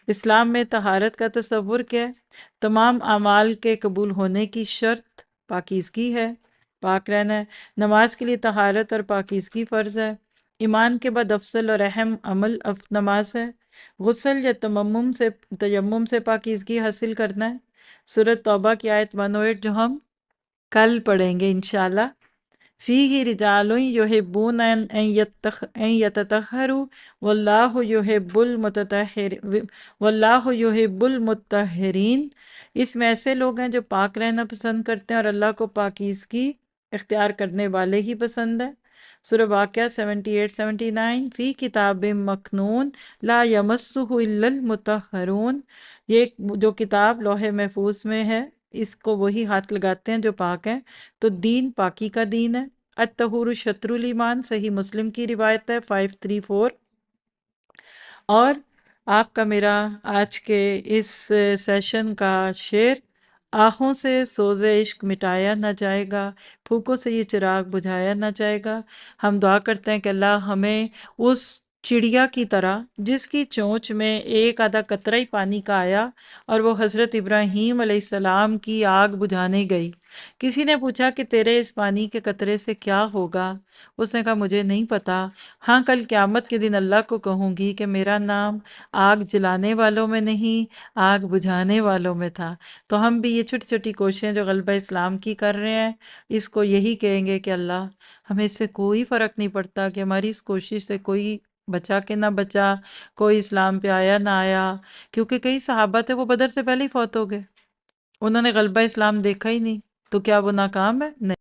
اسلام میں طہارت کا تصور کیا ہے؟ تمام اعمال کے قبول ہونے کی شرط پاکیزگی ہے، پاک رہنا ہے۔ نماز کے لیے طہارت اور پاکیزگی فرض ہے۔ ایمان کے بعد افضل اور اہم عمل نماز ہے۔ غسل یا تیمم سے پاکیزگی حاصل کرنا ہے۔ سورۃ توبہ کی آیت 108 جو ہم کل پڑھیں گے انشاءاللہ۔ فیہ رجال یحبون ان یتطہروا واللہ یحب المطہرین۔ اس میں ایسے لوگ ہیں جو پاک رہنا پسند کرتے ہیں اور اللہ کو پاکیزگی اختیار کرنے والے ہی پسند ہے۔ سورہ واقعہ 78-79 فی کتاب مکنون لا یمسہ الا المطہرون۔ یہ جو کتاب لوح محفوظ میں ہے اس کو وہی ہاتھ لگاتے ہیں جو پاک ہیں۔ تو دین پاکی کا دین ہے۔ الطہور شطر الایمان، صحیح مسلم کی روایت ہے 534۔ اور آپ کا میرا آج کے اس سیشن کا شعر: آنکھوں سے سوز عشق مٹایا نہ جائے گا، پھوکوں سے یہ چراغ بجھایا نہ جائے گا۔ ہم دعا کرتے ہیں کہ اللہ ہمیں اس چڑیا کی طرح جس کی چونچ میں ایک آدھا قطرہ ہی پانی کا آیا اور وہ حضرت ابراہیم علیہ السلام کی آگ بجھانے گئی، کسی نے پوچھا کہ تیرے اس پانی کے قطرے سے کیا ہوگا؟ اس نے کہا مجھے نہیں پتا، ہاں کل قیامت کے دن اللہ کو کہوں گی کہ میرا نام آگ جلانے والوں میں نہیں، آگ بجھانے والوں میں تھا۔ تو ہم بھی یہ چھوٹی چھوٹی کوششیں جو غلبہ اسلام کی کر رہے ہیں اس کو یہی کہیں گے کہ اللہ ہمیں اس سے کوئی فرق نہیں پڑتا کہ ہماری اس کوشش سے کوئی بچا کہ نہ بچا، کوئی اسلام پہ آیا نہ آیا، کیونکہ کئی صحابہ تھے وہ بدر سے پہلے ہی فوت ہو گئے، انہوں نے غلبہ اسلام دیکھا ہی نہیں، تو کیا وہ ناکام ہے؟ نہیں۔